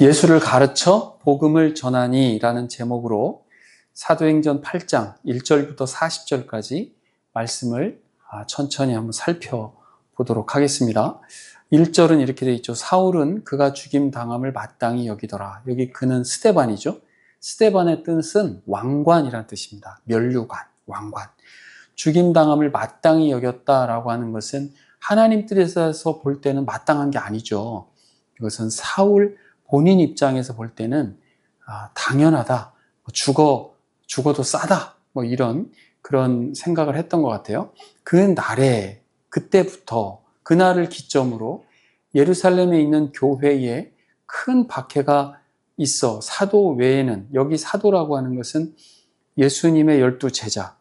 예수를 가르쳐 복음을 전하니 라는 제목으로 사도행전 8장 1절부터 40절까지 말씀을 천천히 한번 살펴보도록 하겠습니다. 1절은 이렇게 되어 있죠. 사울은 그가 죽임 당함을 마땅히 여기더라. 여기 그는 스데반이죠. 스데반의 뜻은 왕관이라는 뜻입니다. 면류관, 왕관. 죽임 당함을 마땅히 여겼다라고 하는 것은 하나님 뜻에서 볼 때는 마땅한 게 아니죠. 이것은 사울 본인 입장에서 볼 때는 당연하다, 죽어도 싸다, 이런 그런 생각을 했던 것 같아요. 그 날에, 그때부터 그날을 기점으로 예루살렘에 있는 교회에 큰 박해가 있어. 사도 외에는, 여기 사도라고 하는 것은 예수님의 12제자,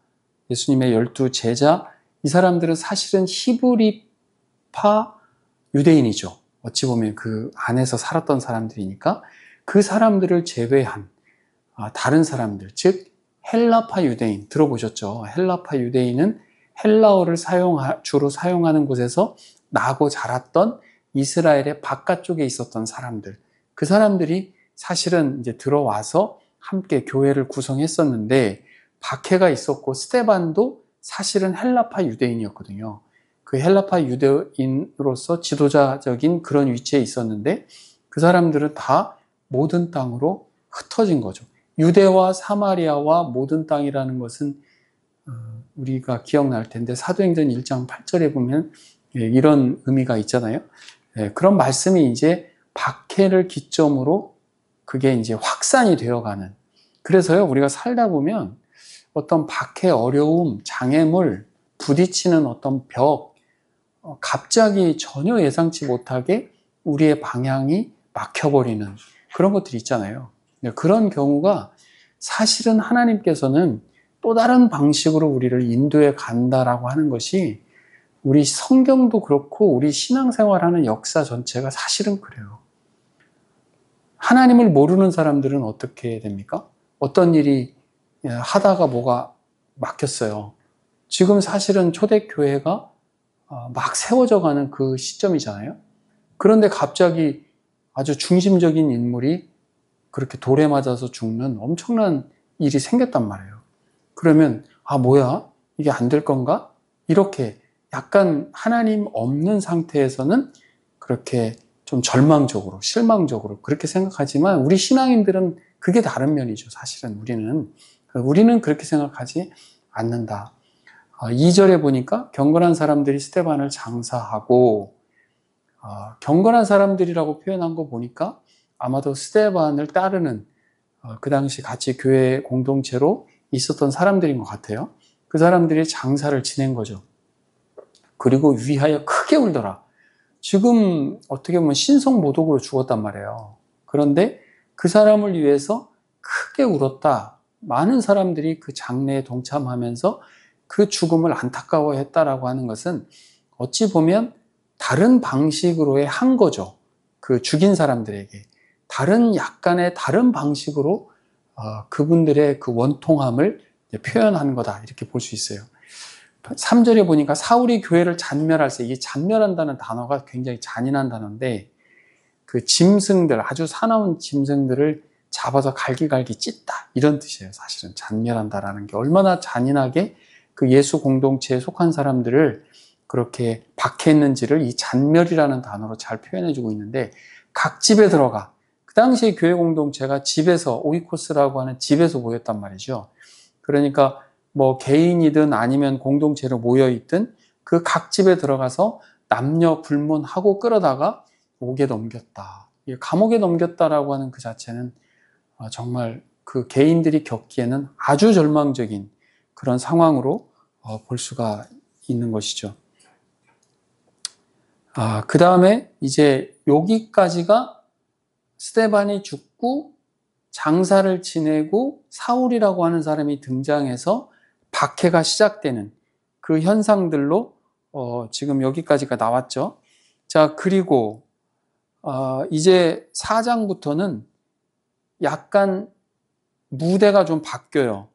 이 사람들은 사실은 히브리파 유대인이죠. 어찌 보면 그 안에서 살았던 사람들이니까 그 사람들을 제외한 다른 사람들, 즉 헬라파 유대인, 들어보셨죠? 헬라파 유대인은 헬라어를 주로 사용하는 곳에서 나고 자랐던 이스라엘의 바깥쪽에 있었던 사람들, 그 사람들이 사실은 이제 들어와서 함께 교회를 구성했었는데 박해가 있었고, 스데반도 사실은 헬라파 유대인이었거든요. 그 헬라파 유대인으로서 지도자적인 그런 위치에 있었는데 그 사람들은 다 모든 땅으로 흩어진 거죠. 유대와 사마리아와 모든 땅이라는 것은 우리가 기억날 텐데 사도행전 1장 8절에 보면 이런 의미가 있잖아요. 그런 말씀이 이제 박해를 기점으로 그게 이제 확산이 되어가는. 그래서요, 우리가 살다 보면 어떤 박해, 어려움, 장애물, 부딪히는 어떤 벽, 갑자기 전혀 예상치 못하게 우리의 방향이 막혀버리는 그런 것들이 있잖아요. 그런 경우가 사실은 하나님께서는 또 다른 방식으로 우리를 인도해 간다라고 하는 것이 우리 성경도 그렇고 우리 신앙생활하는 역사 전체가 사실은 그래요. 하나님을 모르는 사람들은 어떻게 됩니까? 어떤 일이 하다가 뭐가 막혔어요. 지금 사실은 초대교회가 막 세워져 가는 그 시점이잖아요. 그런데 갑자기 아주 중심적인 인물이 그렇게 돌에 맞아서 죽는 엄청난 일이 생겼단 말이에요. 그러면 뭐야? 이게 안 될 건가? 이렇게 약간 하나님 없는 상태에서는 그렇게 좀 절망적으로, 실망적으로 그렇게 생각하지만 우리 신앙인들은 그게 다른 면이죠. 사실은 우리는 그렇게 생각하지 않는다. 2절에 보니까 경건한 사람들이 스데반을 장사하고, 경건한 사람들이라고 표현한 거 보니까 아마도 스데반을 따르는 그 당시 같이 교회 공동체로 있었던 사람들인 것 같아요. 그 사람들이 장사를 지낸 거죠. 그리고 위하여 크게 울더라. 지금 어떻게 보면 신성모독으로 죽었단 말이에요. 그런데 그 사람을 위해서 크게 울었다. 많은 사람들이 그 장례에 동참하면서 그 죽음을 안타까워했다라고 하는 것은 어찌 보면 다른 방식으로의 한 거죠. 그 죽인 사람들에게 약간의 다른 방식으로 그분들의 그 원통함을 표현한 거다, 이렇게 볼 수 있어요. 3절에 보니까 사울이 교회를 잔멸할 때, 이 잔멸한다는 단어가 굉장히 잔인한 단어인데 그 짐승들, 아주 사나운 짐승들을 잡아서 갈기갈기 찢다, 이런 뜻이에요. 사실은 잔멸한다라는 게 얼마나 잔인하게 그 예수 공동체에 속한 사람들을 그렇게 박해했는지를 이 잔멸이라는 단어로 잘 표현해주고 있는데, 각 집에 들어가. 그 당시에 교회 공동체가 집에서, 오이코스라고 하는 집에서 모였단 말이죠. 그러니까 뭐 개인이든 아니면 공동체로 모여있든 그 각 집에 들어가서 남녀 불문하고 끌어다가 옥에 넘겼다. 감옥에 넘겼다라고 하는 그 자체는 정말 그 개인들이 겪기에는 아주 절망적인 그런 상황으로 볼 수가 있는 것이죠. 그 다음에 이제 여기까지가 스데반이 죽고 장사를 지내고 사울이라고 하는 사람이 등장해서 박해가 시작되는 그 현상들로 지금 여기까지가 나왔죠. 자, 그리고 이제 4장부터는 약간 무대가 좀 바뀌어요.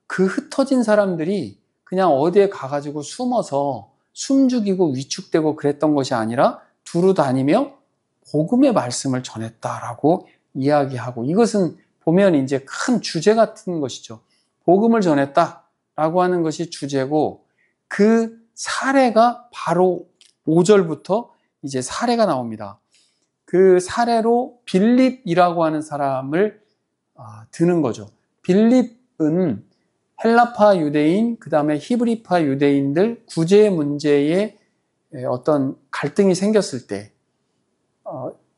그 흩어진 사람들이 그냥 어디에 가가지고 숨어서 숨죽이고 위축되고 그랬던 것이 아니라 두루 다니며 복음의 말씀을 전했다라고 이야기하고, 이것은 보면 이제 큰 주제 같은 것이죠. 복음을 전했다라고 하는 것이 주제고, 그 사례가 바로 5절부터 이제 사례가 나옵니다. 그 사례로 빌립이라고 하는 사람을 드는 거죠. 빌립은 헬라파 유대인, 그 다음에 히브리파 유대인들 구제 문제에 어떤 갈등이 생겼을 때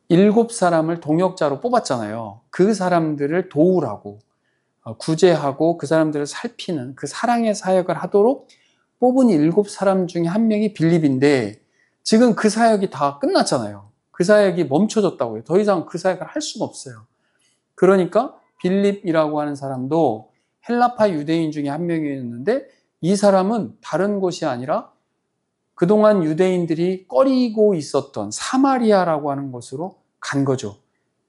7사람을 동역자로 뽑았잖아요. 그 사람들을 도우라고, 구제하고 그 사람들을 살피는 그 사랑의 사역을 하도록 뽑은 7사람 중에 한 명이 빌립인데, 지금 그 사역이 다 끝났잖아요. 그 사역이 멈춰졌다고요. 더 이상 그 사역을 할 수가 없어요. 그러니까 빌립이라고 하는 사람도 헬라파 유대인 중에 한 명이었는데, 이 사람은 다른 곳이 아니라 그동안 유대인들이 꺼리고 있었던 사마리아라고 하는 곳으로 간 거죠.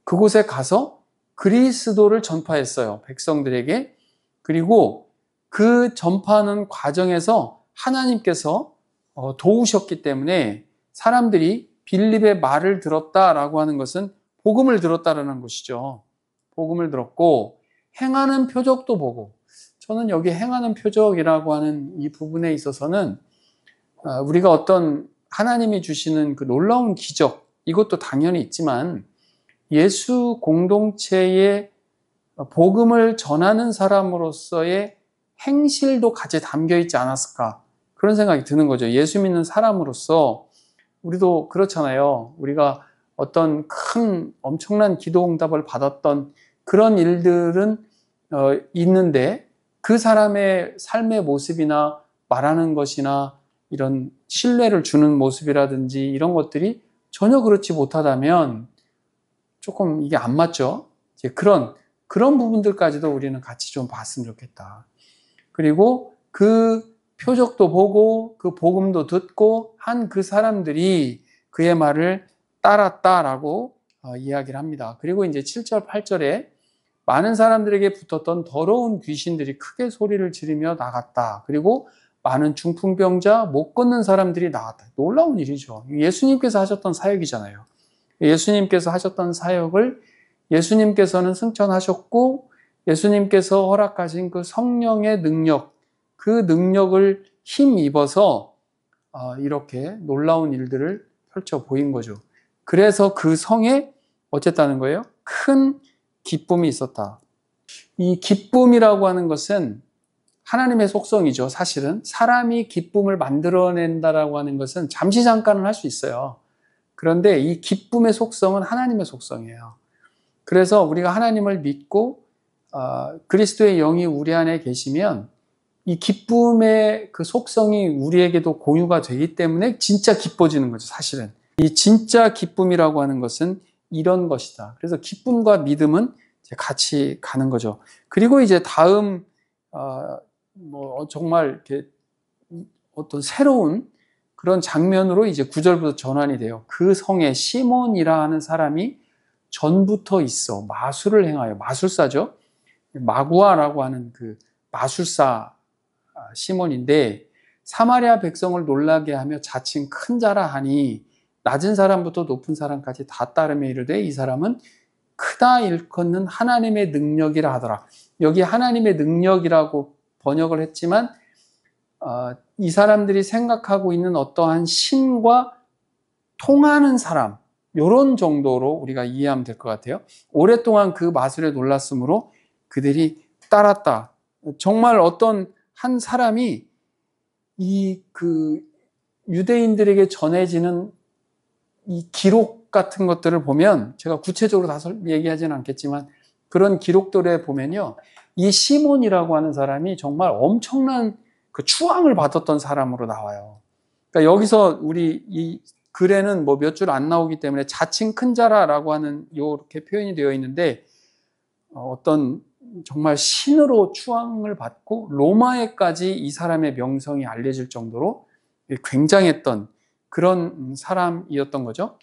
그곳에 가서 그리스도를 전파했어요, 백성들에게. 그리고 그 전파하는 과정에서 하나님께서 도우셨기 때문에 사람들이 빌립의 말을 들었다라고 하는 것은 복음을 들었다라는 것이죠. 복음을 들었고 행하는 표적도 보고, 저는 여기 행하는 표적이라고 하는 이 부분에 있어서는 우리가 어떤 하나님이 주시는 그 놀라운 기적, 이것도 당연히 있지만 예수 공동체의 복음을 전하는 사람으로서의 행실도 같이 담겨 있지 않았을까, 그런 생각이 드는 거죠. 예수 믿는 사람으로서 우리도 그렇잖아요. 우리가 어떤 큰 엄청난 기도 응답을 받았던 그런 일들은 있는데, 그 사람의 삶의 모습이나 말하는 것이나 이런 신뢰를 주는 모습이라든지 이런 것들이 전혀 그렇지 못하다면 조금 이게 안 맞죠. 이제 그런 부분들까지도 우리는 같이 좀 봤으면 좋겠다. 그리고 그 표적도 보고 그 복음도 듣고 한 그 사람들이 그의 말을 따랐다라고 이야기를 합니다. 그리고 이제 7절, 8절에 많은 사람들에게 붙었던 더러운 귀신들이 크게 소리를 지르며 나갔다. 그리고 많은 중풍병자, 못 걷는 사람들이 나왔다. 놀라운 일이죠. 예수님께서 하셨던 사역이잖아요. 예수님께서 하셨던 사역을 예수님께서는 승천하셨고, 예수님께서 허락하신 그 성령의 능력, 그 능력을 힘입어서 이렇게 놀라운 일들을 펼쳐 보인 거죠. 그래서 그 성에 어쨌다는 거예요? 큰 기쁨이 있었다. 이 기쁨이라고 하는 것은 하나님의 속성이죠. 사실은 사람이 기쁨을 만들어낸다라고 하는 것은 잠시 잠깐은 할 수 있어요. 그런데 이 기쁨의 속성은 하나님의 속성이에요. 그래서 우리가 하나님을 믿고 그리스도의 영이 우리 안에 계시면 이 기쁨의 그 속성이 우리에게도 공유가 되기 때문에 진짜 기뻐지는 거죠. 사실은 이 진짜 기쁨이라고 하는 것은 이런 것이다. 그래서 기쁨과 믿음은 이제 같이 가는 거죠. 그리고 이제 다음 정말 이렇게 어떤 새로운 그런 장면으로 이제 9절부터 전환이 돼요. 그 성에 시몬이라 하는 사람이 전부터 있어 마술을 행하여, 마술사죠. 마구아라고 하는 그 마술사 시몬인데, 사마리아 백성을 놀라게 하며 자칭 큰 자라 하니 낮은 사람부터 높은 사람까지 다 따르며 이르되 이 사람은 크다 일컫는 하나님의 능력이라 하더라. 여기 하나님의 능력이라고 번역을 했지만 이 사람들이 생각하고 있는 어떠한 신과 통하는 사람, 이런 정도로 우리가 이해하면 될 것 같아요. 오랫동안 그 마술에 놀랐으므로 그들이 따랐다. 정말 어떤 한 사람이 그 유대인들에게 전해지는 이 기록 같은 것들을 보면, 제가 구체적으로 다 얘기하지는 않겠지만 그런 기록들에 보면요, 이 시몬이라고 하는 사람이 정말 엄청난 그 추앙을 받았던 사람으로 나와요. 그러니까 여기서 우리 이 글에는 뭐 몇 줄 안 나오기 때문에 자칭 큰 자라라고 하는 이렇게 표현이 되어 있는데, 어떤 정말 신으로 추앙을 받고 로마에까지 이 사람의 명성이 알려질 정도로 굉장했던 그런 사람이었던 거죠.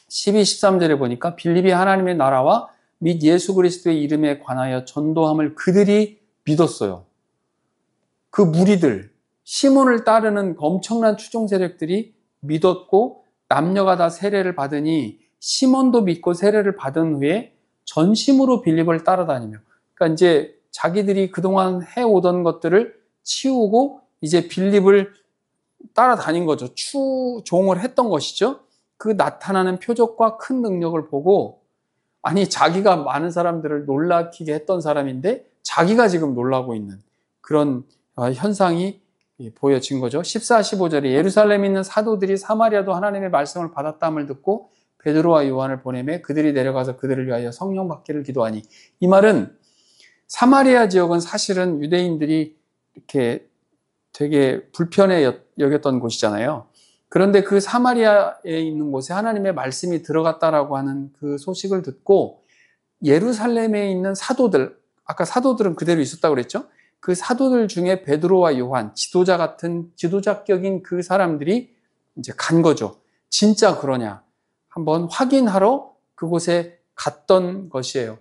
12, 13절에 보니까 빌립이 하나님의 나라와 및 예수 그리스도의 이름에 관하여 전도함을 그들이 믿었어요. 그 무리들, 시몬을 따르는 엄청난 추종 세력들이 믿었고 남녀가 다 세례를 받으니 시몬도 믿고 세례를 받은 후에 전심으로 빌립을 따라다니며, 그러니까 이제 자기들이 그동안 해오던 것들을 치우고 이제 빌립을 따라다닌 거죠. 추종을 했던 것이죠. 그 나타나는 표적과 큰 능력을 보고, 아니 자기가 많은 사람들을 놀라키게 했던 사람인데 자기가 지금 놀라고 있는 그런 현상이 보여진 거죠. 14, 15절에 예루살렘에 있는 사도들이 사마리아도 하나님의 말씀을 받았다함을 듣고 베드로와 요한을 보내매 그들이 내려가서 그들을 위하여 성령 받기를 기도하니, 이 말은 사마리아 지역은 사실은 유대인들이 이렇게 되게 불편해 여겼던 곳이잖아요. 그런데 그 사마리아에 있는 곳에 하나님의 말씀이 들어갔다라고 하는 그 소식을 듣고 예루살렘에 있는 사도들, 아까 사도들은 그대로 있었다고 그랬죠? 그 사도들 중에 베드로와 요한, 지도자 같은 지도자격인 그 사람들이 이제 간 거죠. 진짜 그러냐? 한번 확인하러 그곳에 갔던 것이에요.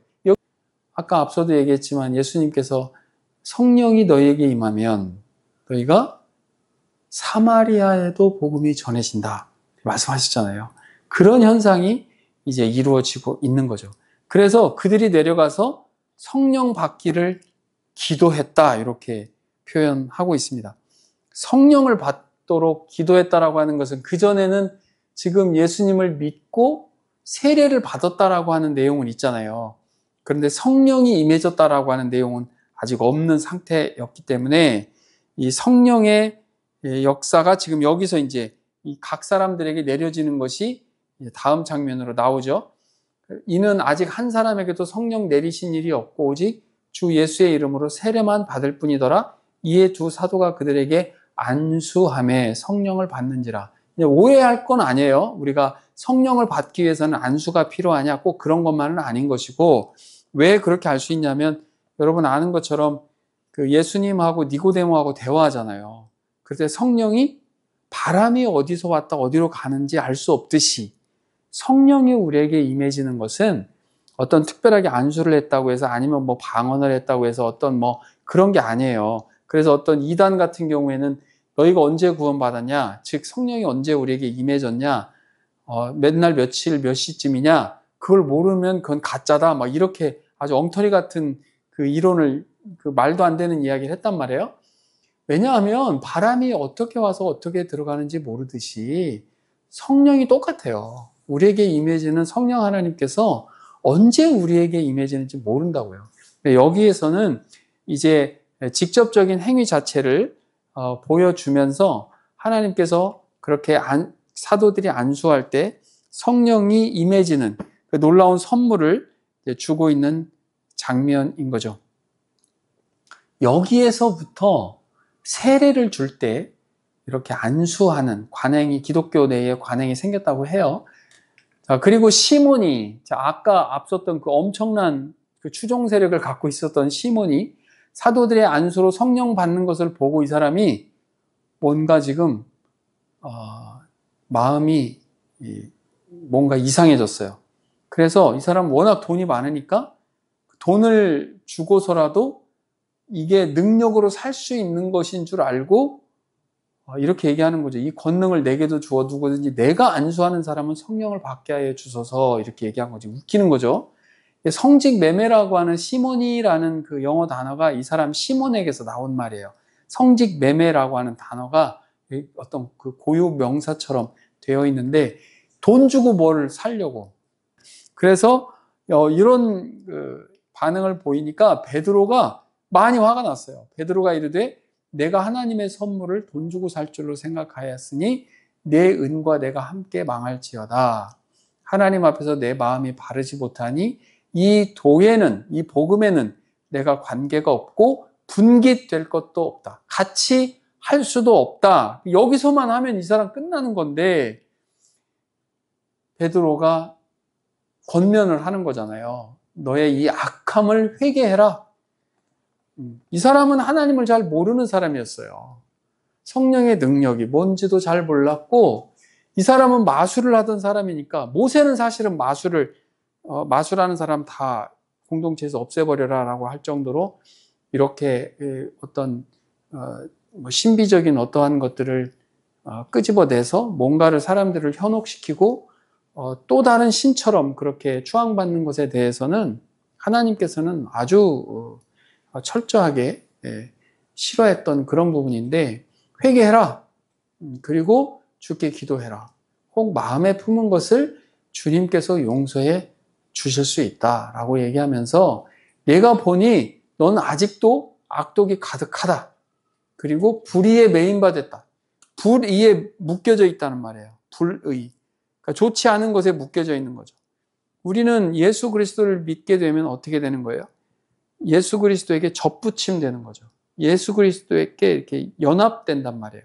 아까 앞서도 얘기했지만 예수님께서 성령이 너희에게 임하면 너희가 사마리아에도 복음이 전해진다 말씀하셨잖아요. 그런 현상이 이제 이루어지고 있는 거죠. 그래서 그들이 내려가서 성령 받기를 기도했다 이렇게 표현하고 있습니다. 성령을 받도록 기도했다라고 하는 것은 그전에는 지금 예수님을 믿고 세례를 받았다라고 하는 내용은 있잖아요. 그런데 성령이 임해졌다라고 하는 내용은 아직 없는 상태였기 때문에 이 성령의 역사가 지금 여기서 이제 이 각 사람들에게 내려지는 것이 다음 장면으로 나오죠. 이는 아직 한 사람에게도 성령 내리신 일이 없고 오직 주 예수의 이름으로 세례만 받을 뿐이더라. 이에 두 사도가 그들에게 안수함에 성령을 받는지라. 오해할 건 아니에요. 우리가 성령을 받기 위해서는 안수가 필요하냐, 꼭 그런 것만은 아닌 것이고, 왜 그렇게 알 수 있냐면 여러분 아는 것처럼 그 예수님하고 니고데모하고 대화하잖아요. 그때 성령이 바람이 어디서 왔다 어디로 가는지 알 수 없듯이 성령이 우리에게 임해지는 것은 어떤 특별하게 안수를 했다고 해서 아니면 뭐 방언을 했다고 해서 어떤 뭐 그런 게 아니에요. 그래서 어떤 이단 같은 경우에는 너희가 언제 구원받았냐, 즉 성령이 언제 우리에게 임해졌냐, 맨날 며칠 몇 시쯤이냐, 그걸 모르면 그건 가짜다, 막 이렇게 아주 엉터리 같은 그 이론을, 그 말도 안 되는 이야기를 했단 말이에요. 왜냐하면 바람이 어떻게 와서 어떻게 들어가는지 모르듯이 성령이 똑같아요. 우리에게 임해지는 성령 하나님께서 언제 우리에게 임해지는지 모른다고요. 여기에서는 이제 직접적인 행위 자체를 보여주면서 하나님께서 그렇게 사도들이 안수할 때 성령이 임해지는 그 놀라운 선물을 주고 있는 장면인 거죠. 여기에서부터 세례를 줄 때 이렇게 안수하는 관행이, 기독교 내에 관행이 생겼다고 해요. 자, 그리고 시몬이, 아까 앞섰던 그 엄청난 그 추종 세력을 갖고 있었던 시몬이 사도들의 안수로 성령 받는 것을 보고 이 사람이 뭔가 지금 마음이 뭔가 이상해졌어요. 그래서 이 사람은 워낙 돈이 많으니까 돈을 주고서라도 이게 능력으로 살 수 있는 것인 줄 알고 이렇게 얘기하는 거죠. 이 권능을 내게도 주어 두고든지 내가 안수하는 사람은 성령을 받게 하여 주소서, 이렇게 얘기한 거지. 웃기는 거죠. 성직 매매라고 하는 시몬이라는 그 영어 단어가 이 사람 시몬에게서 나온 말이에요. 성직 매매라고 하는 단어가 어떤 그 고유 명사처럼 되어 있는데 돈 주고 뭘 사려고. 그래서 이런 그 반응을 보이니까 베드로가 많이 화가 났어요. 베드로가 이르되 내가 하나님의 선물을 돈 주고 살 줄로 생각하였으니 내 은과 내가 함께 망할지어다. 하나님 앞에서 내 마음이 바르지 못하니 이 도에는, 이 복음에는 내가 관계가 없고 분깃될 것도 없다. 같이 할 수도 없다. 여기서만 하면 이 사람 끝나는 건데 베드로가 권면을 하는 거잖아요. 너의 이 악함을 회개해라. 이 사람은 하나님을 잘 모르는 사람이었어요. 성령의 능력이 뭔지도 잘 몰랐고, 이 사람은 마술을 하던 사람이니까, 모세는 사실은 마술하는 사람 다 공동체에서 없애버려라 라고 할 정도로 이렇게 어떤 신비적인 어떠한 것들을 끄집어내서 뭔가를 사람들을 현혹시키고 또 다른 신처럼 그렇게 추앙받는 것에 대해서는 하나님께서는 아주 철저하게 싫어했던 그런 부분인데, 회개해라. 그리고 주께 기도해라. 혹 마음에 품은 것을 주님께서 용서해 주실 수 있다라고 얘기하면서, 내가 보니 넌 아직도 악독이 가득하다. 그리고 불의에 매인받았다. 불의에 묶여져 있다는 말이에요. 불의. 그러니까 좋지 않은 것에 묶여져 있는 거죠. 우리는 예수 그리스도를 믿게 되면 어떻게 되는 거예요? 예수 그리스도에게 접붙임 되는 거죠. 예수 그리스도에게 이렇게 연합된단 말이에요.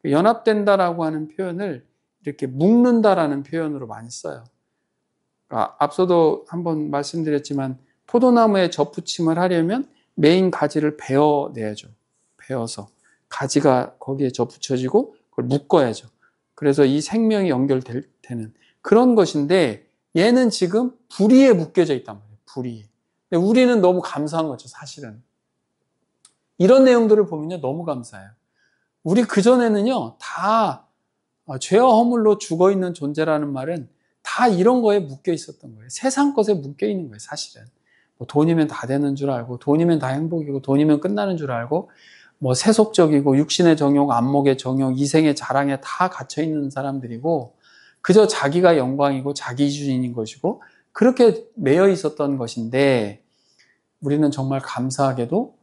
연합된다라고 하는 표현을 이렇게 묶는다라는 표현으로 많이 써요. 앞서도 한번 말씀드렸지만, 포도나무에 접붙임을 하려면 메인 가지를 베어내야죠. 베어서 가지가 거기에 접붙여지고 그걸 묶어야죠. 그래서 이 생명이 연결되는 그런 것인데, 얘는 지금 불의에 묶여져 있단 말이에요. 불의에. 근데 우리는 너무 감사한 거죠, 사실은. 이런 내용들을 보면요, 너무 감사해요. 우리 그전에는요, 다 죄와 허물로 죽어 있는 존재라는 말은 다 이런 거에 묶여 있었던 거예요. 세상 것에 묶여 있는 거예요, 사실은. 뭐 돈이면 다 되는 줄 알고, 돈이면 다 행복이고, 돈이면 끝나는 줄 알고, 뭐 세속적이고, 육신의 정욕, 안목의 정욕, 이생의 자랑에 다 갇혀 있는 사람들이고, 그저 자기가 영광이고 자기 주인인 것이고, 그렇게 매여 있었던 것인데, 우리는 정말 감사하게도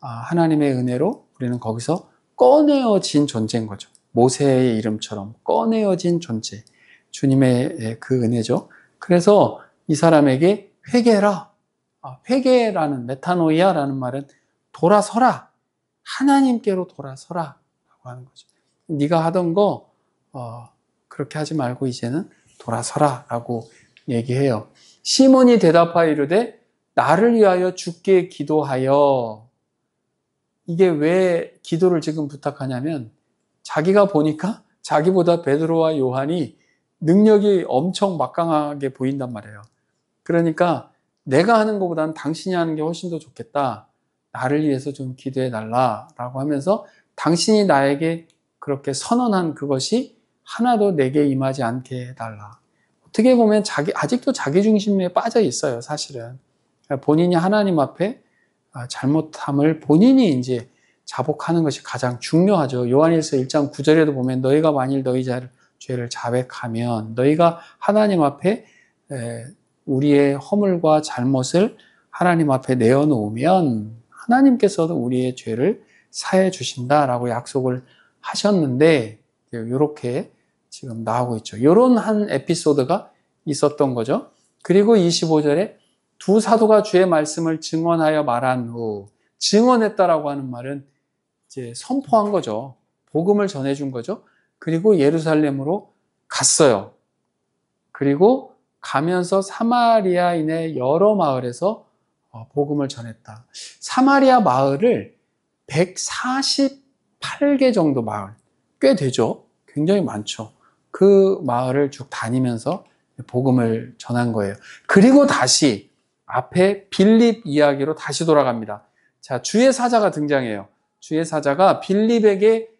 하나님의 은혜로 우리는 거기서 꺼내어진 존재인 거죠. 모세의 이름처럼 꺼내어진 존재. 주님의 그 은혜죠. 그래서 이 사람에게 회개해라. 회개라는, 메타노이아라는 말은 돌아서라. 하나님께로 돌아서라. 라고 하는 거죠. 네가 하던 거 그렇게 하지 말고 이제는 돌아서라. 라고 얘기해요. 시몬이 대답하여 이르되 나를 위하여 주께 기도하여. 이게 왜 기도를 지금 부탁하냐면, 자기가 보니까 자기보다 베드로와 요한이 능력이 엄청 막강하게 보인단 말이에요. 그러니까 내가 하는 것보다는 당신이 하는 게 훨씬 더 좋겠다. 나를 위해서 좀 기도해 달라라고 하면서, 당신이 나에게 그렇게 선언한 그것이 하나도 내게 임하지 않게 해달라. 어떻게 보면 아직도 자기 중심에 빠져 있어요, 사실은. 본인이 하나님 앞에 잘못함을 본인이 이제 자복하는 것이 가장 중요하죠. 요한일서 1장 9절에도 보면, 너희가 만일 너희 죄를 자백하면, 너희가 하나님 앞에 우리의 허물과 잘못을 하나님 앞에 내어놓으면 하나님께서도 우리의 죄를 사해 주신다라고 약속을 하셨는데, 이렇게 지금 나오고 있죠. 이런 한 에피소드가 있었던 거죠. 그리고 25절에 두 사도가 주의 말씀을 증언하여 말한 후, 증언했다라고 하는 말은 이제 선포한 거죠. 복음을 전해준 거죠. 그리고 예루살렘으로 갔어요. 그리고 가면서 사마리아인의 여러 마을에서 복음을 전했다. 사마리아 마을을 148개 정도 마을, 꽤 되죠. 굉장히 많죠. 그 마을을 쭉 다니면서 복음을 전한 거예요. 그리고 다시 앞에 빌립 이야기로 다시 돌아갑니다. 자, 주의 사자가 등장해요. 주의 사자가 빌립에게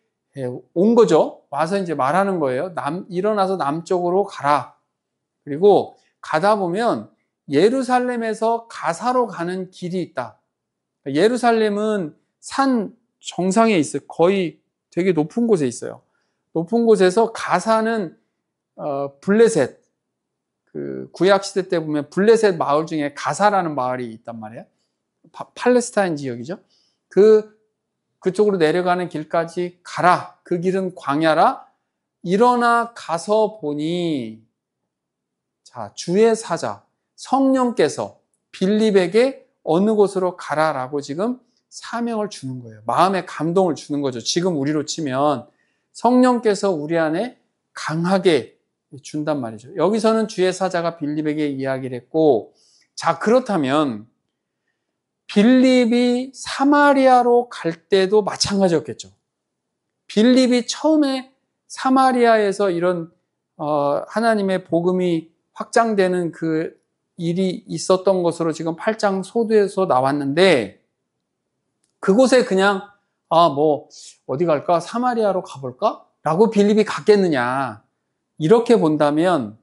온 거죠. 와서 이제 말하는 거예요. 일어나서 남쪽으로 가라. 그리고 가다 보면 예루살렘에서 가사로 가는 길이 있다. 예루살렘은 산 정상에 있어요. 거의 되게 높은 곳에 있어요. 높은 곳에서 가사는 블레셋, 그 구약 시대 때 보면 블레셋 마을 중에 가사라는 마을이 있단 말이에요. 팔레스타인 지역이죠. 그쪽으로 내려가는 길까지 가라. 그 길은 광야라. 일어나 가서 보니, 자, 주의 사자 성령께서 빌립에게 어느 곳으로 가라라고 지금 사명을 주는 거예요. 마음의 감동을 주는 거죠. 지금 우리로 치면 성령께서 우리 안에 강하게 준단 말이죠. 여기서는 주의 사자가 빌립에게 이야기를 했고, 자, 그렇다면 빌립이 사마리아로 갈 때도 마찬가지였겠죠. 빌립이 처음에 사마리아에서 이런 하나님의 복음이 확장되는 그 일이 있었던 것으로 지금 8장 소두에서 나왔는데, 그곳에 그냥 뭐 어디 갈까? 사마리아로 가볼까? 라고 빌립이 갔겠느냐? 이렇게 본다면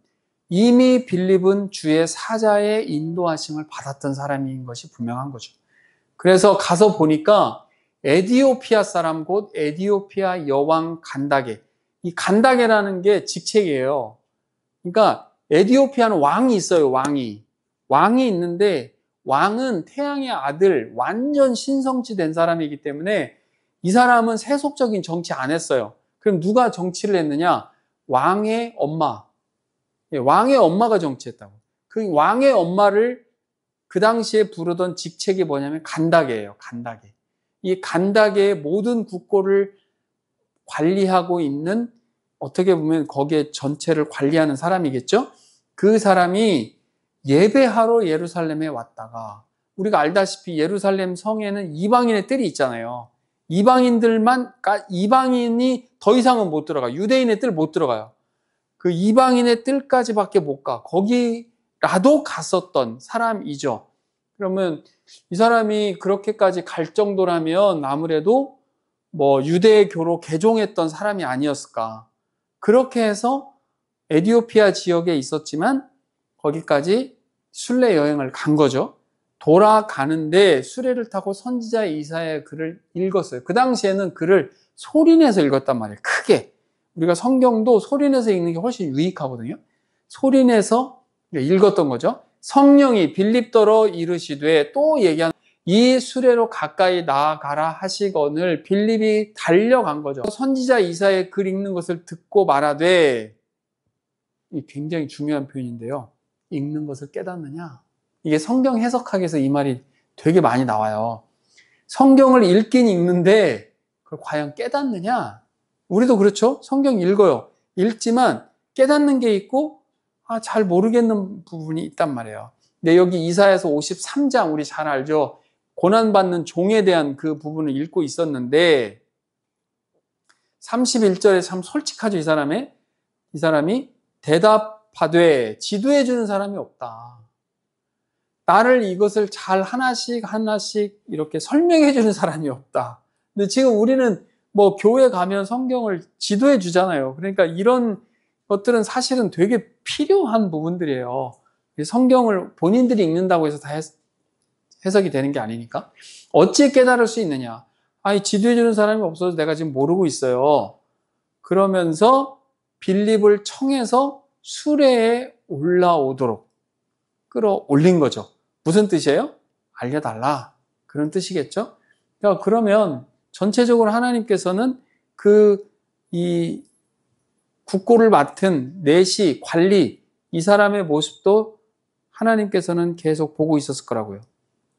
이미 빌립은 주의 사자의 인도하심을 받았던 사람인 것이 분명한 거죠. 그래서 가서 보니까 에디오피아 사람 곧 에디오피아 여왕 간다게, 이 간다게라는 게 직책이에요. 그러니까 에디오피아는 왕이 있어요. 왕이 있는데 왕은 태양의 아들, 완전 신성치 된 사람이기 때문에 이 사람은 세속적인 정치 안 했어요. 그럼 누가 정치를 했느냐? 왕의 엄마. 왕의 엄마가 정치했다고. 그 왕의 엄마를 그 당시에 부르던 직책이 뭐냐면 간다게예요. 간다게. 이 간다게의 모든 국고를 관리하고 있는, 어떻게 보면 거기에 전체를 관리하는 사람이겠죠? 그 사람이 예배하러 예루살렘에 왔다가, 우리가 알다시피 예루살렘 성에는 이방인의 뜰이 있잖아요. 이방인이 더 이상은 못 들어가. 유대인의 뜰 못 들어가요. 그 이방인의 뜰까지밖에 못 가. 거기라도 갔었던 사람이죠. 그러면 이 사람이 그렇게까지 갈 정도라면 아무래도 뭐 유대교로 개종했던 사람이 아니었을까. 그렇게 해서 에디오피아 지역에 있었지만 거기까지 순례 여행을 간 거죠. 돌아가는데 수레를 타고 선지자 이사야의 글을 읽었어요. 그 당시에는 글을 소리내서 읽었단 말이에요. 크게. 우리가 성경도 소리내서 읽는 게 훨씬 유익하거든요. 소리내서 읽었던 거죠. 성령이 빌립더러 이르시되, 또 얘기하는, 이 수레로 가까이 나아가라 하시거늘 빌립이 달려간 거죠. 선지자 이사야의 글 읽는 것을 듣고 말하되, 이 굉장히 중요한 표현인데요. 읽는 것을 깨닫느냐? 이게 성경 해석학에서 이 말이 되게 많이 나와요. 성경을 읽긴 읽는데 그걸 과연 깨닫느냐? 우리도 그렇죠? 성경 읽어요. 읽지만 깨닫는 게 있고 잘 모르겠는 부분이 있단 말이에요. 근데 여기 이사야서 53장 우리 잘 알죠? 고난받는 종에 대한 그 부분을 읽고 있었는데 31절에 참 솔직하죠. 이 사람이 대답하되 지도해 주는 사람이 없다. 나를 이것을 잘 하나씩 이렇게 설명해 주는 사람이 없다. 근데 지금 우리는 뭐 교회 가면 성경을 지도해 주잖아요. 그러니까 이런 것들은 사실은 되게 필요한 부분들이에요. 성경을 본인들이 읽는다고 해서 다 해석이 되는 게 아니니까. 어찌 깨달을 수 있느냐? 지도해 주는 사람이 없어서 내가 지금 모르고 있어요. 그러면서 빌립을 청해서 수레에 올라오도록 끌어올린 거죠. 무슨 뜻이에요? 알려달라. 그런 뜻이겠죠? 그러면 전체적으로 하나님께서는 이 국고를 맡은 내시, 관리, 이 사람의 모습도 하나님께서는 계속 보고 있었을 거라고요.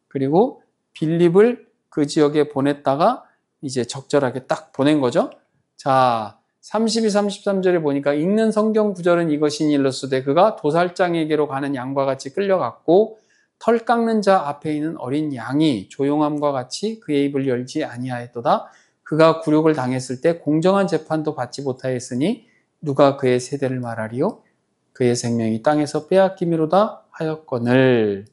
그리고 빌립을 그 지역에 보냈다가 이제 적절하게 딱 보낸 거죠. 자, 32, 33절에 보니까 읽는 성경 구절은 이것이니 일렀으되 그가 도살장에게로 가는 양과 같이 끌려갔고 털 깎는 자 앞에 있는 어린 양이 조용함과 같이 그의 입을 열지 아니하였도다. 그가 굴욕을 당했을 때 공정한 재판도 받지 못하였으니 누가 그의 세대를 말하리요? 그의 생명이 땅에서 빼앗김이로다 하였거늘.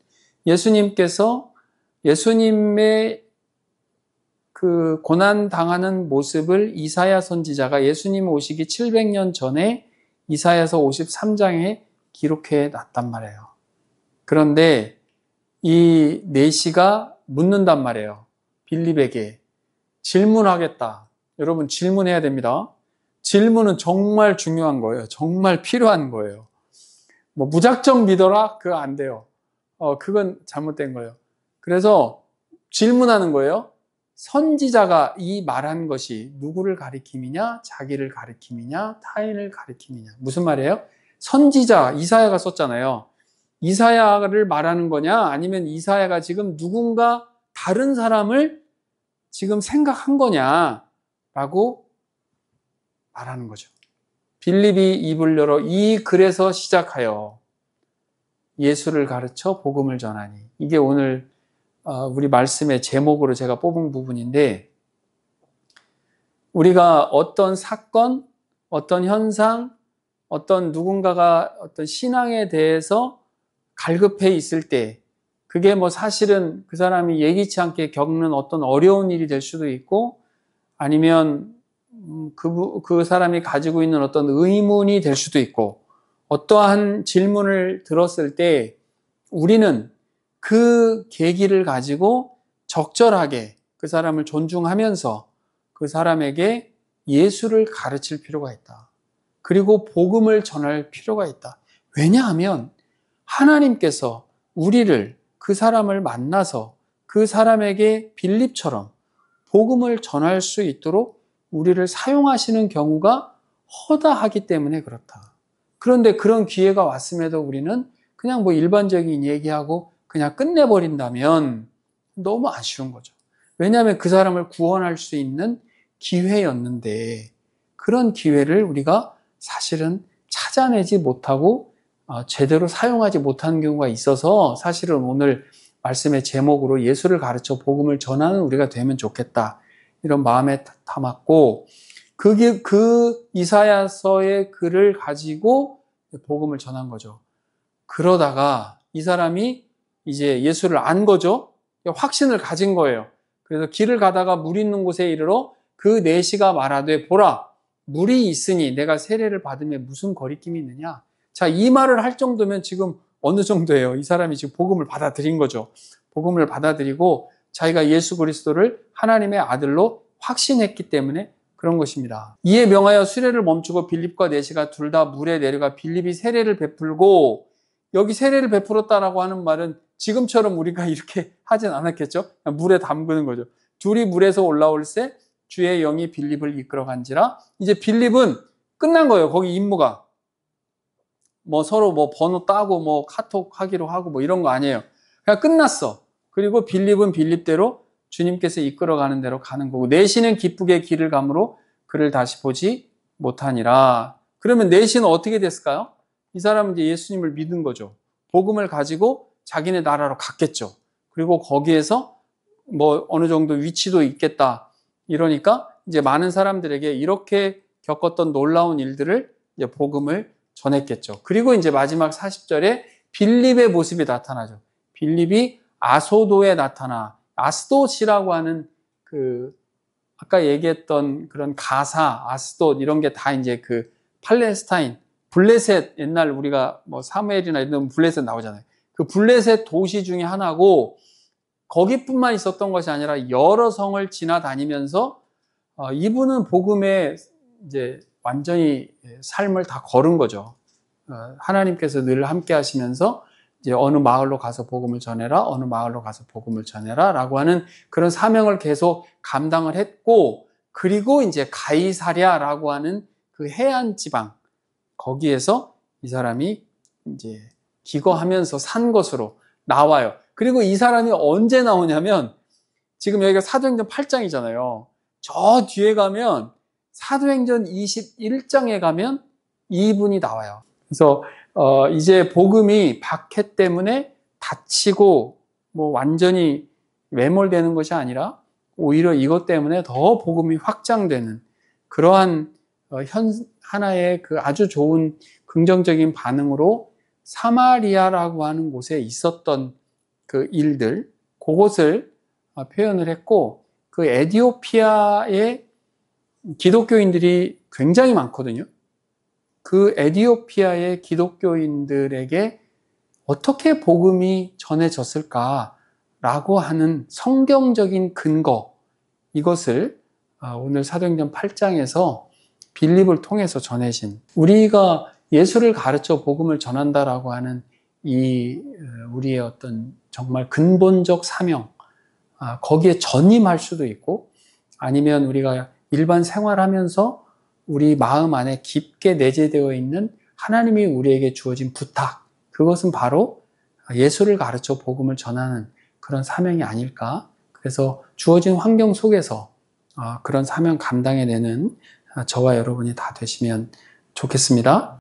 예수님의 그 고난 당하는 모습을 이사야 선지자가 예수님 오시기 700년 전에 이사야서 53장에 기록해 놨단 말이에요. 그런데 이 내시가 묻는단 말이에요. 빌립에게 질문하겠다. 여러분 질문해야 됩니다. 질문은 정말 중요한 거예요. 정말 필요한 거예요. 뭐 무작정 믿어라? 그거 안 돼요. 그건 잘못된 거예요. 그래서 질문하는 거예요. 선지자가 이 말한 것이 누구를 가리킴이냐? 자기를 가리킴이냐? 타인을 가리킴이냐? 무슨 말이에요? 선지자, 이사야가 썼잖아요. 이사야를 말하는 거냐? 아니면 이사야가 지금 누군가 다른 사람을 지금 생각한 거냐? 라고 말하는 거죠. 빌립이 입을 열어 이 글에서 시작하여 예수를 가르쳐 복음을 전하니. 이게 오늘 우리 말씀의 제목으로 제가 뽑은 부분인데, 우리가 어떤 사건, 어떤 현상, 어떤 누군가가 어떤 신앙에 대해서 갈급해 있을 때, 그게 뭐 사실은 그 사람이 예기치 않게 겪는 어떤 어려운 일이 될 수도 있고, 아니면 그 사람이 가지고 있는 어떤 의문이 될 수도 있고, 어떠한 질문을 들었을 때 우리는 그 계기를 가지고 적절하게 그 사람을 존중하면서 그 사람에게 예수를 가르칠 필요가 있다. 그리고 복음을 전할 필요가 있다. 왜냐하면 하나님께서 우리를, 그 사람을 만나서 그 사람에게 빌립처럼 복음을 전할 수 있도록 우리를 사용하시는 경우가 허다하기 때문에 그렇다. 그런데 그런 기회가 왔음에도 우리는 그냥 뭐 일반적인 얘기하고 그냥 끝내버린다면 너무 아쉬운 거죠. 왜냐하면 그 사람을 구원할 수 있는 기회였는데 그런 기회를 우리가 사실은 찾아내지 못하고 제대로 사용하지 못하는 경우가 있어서 사실은 오늘 말씀의 제목으로 예수를 가르쳐 복음을 전하는 우리가 되면 좋겠다. 이런 마음에 담았고 그 이사야서의 글을 가지고 복음을 전한 거죠. 그러다가 이 사람이 이제 예수를 안 거죠. 확신을 가진 거예요. 그래서 길을 가다가 물 있는 곳에 이르러 그 내시가 말하되 보라 물이 있으니 내가 세례를 받으면 무슨 거리낌이 있느냐. 자, 이 말을 할 정도면 지금 어느 정도예요? 이 사람이 지금 복음을 받아들인 거죠. 복음을 받아들이고 자기가 예수 그리스도를 하나님의 아들로 확신했기 때문에 그런 것입니다. 이에 명하여 수레를 멈추고 빌립과 내시가 둘 다 물에 내려가 빌립이 세례를 베풀고, 여기 세례를 베풀었다라고 하는 말은 지금처럼 우리가 이렇게 하진 않았겠죠? 물에 담그는 거죠. 둘이 물에서 올라올새 주의 영이 빌립을 이끌어간지라. 이제 빌립은 끝난 거예요. 거기 임무가. 뭐 서로 뭐 번호 따고 뭐 카톡 하기로 하고 뭐 이런 거 아니에요. 그냥 끝났어. 그리고 빌립은 빌립대로 주님께서 이끌어가는 대로 가는 거고, 내시는 기쁘게 길을 가므로 그를 다시 보지 못하니라. 그러면 내시는 어떻게 됐을까요? 이 사람은 이제 예수님을 믿은 거죠. 복음을 가지고 자기네 나라로 갔겠죠. 그리고 거기에서 뭐 어느 정도 위치도 있겠다. 이러니까 이제 많은 사람들에게 이렇게 겪었던 놀라운 일들을 이제 복음을 전했겠죠. 그리고 이제 마지막 40절에 빌립의 모습이 나타나죠. 빌립이 아소도에 나타나, 아스돗이라고 하는 그 아까 얘기했던 그런 가사, 아스돗 이런 게 다 이제 그 팔레스타인, 블레셋, 옛날 우리가 뭐 사무엘이나 이런 블레셋 나오잖아요. 그 블레셋 도시 중에 하나고, 거기뿐만 있었던 것이 아니라 여러 성을 지나다니면서 이분은 복음에 이제 완전히 삶을 다 걸은 거죠. 하나님께서 늘 함께 하시면서 이제 어느 마을로 가서 복음을 전해라, 어느 마을로 가서 복음을 전해라 라고 하는 그런 사명을 계속 감당을 했고, 그리고 이제 가이사랴라고 하는 그 해안 지방, 거기에서 이 사람이 이제 기거하면서 산 것으로 나와요. 그리고 이 사람이 언제 나오냐면, 지금 여기가 사도행전 8장이잖아요. 저 뒤에 가면 사도행전 21장에 가면 이분이 나와요. 그래서 이제 복음이 박해 때문에 다치고 뭐 완전히 매몰되는 것이 아니라 오히려 이것 때문에 더 복음이 확장되는 그러한 하나의 그 아주 좋은 긍정적인 반응으로 사마리아라고 하는 곳에 있었던 그 일들, 그것을 표현을 했고, 그 에티오피아의 기독교인들이 굉장히 많거든요. 그 에티오피아의 기독교인들에게 어떻게 복음이 전해졌을까라고 하는 성경적인 근거, 이것을 오늘 사도행전 8장에서 빌립을 통해서 전해진, 우리가 예수를 가르쳐 복음을 전한다라고 하는 이 우리의 어떤 정말 근본적 사명, 거기에 전임할 수도 있고, 아니면 우리가 일반 생활하면서 우리 마음 안에 깊게 내재되어 있는 하나님이 우리에게 주어진 부탁, 그것은 바로 예수를 가르쳐 복음을 전하는 그런 사명이 아닐까. 그래서 주어진 환경 속에서 그런 사명 감당해내는 저와 여러분이 다 되시면 좋겠습니다.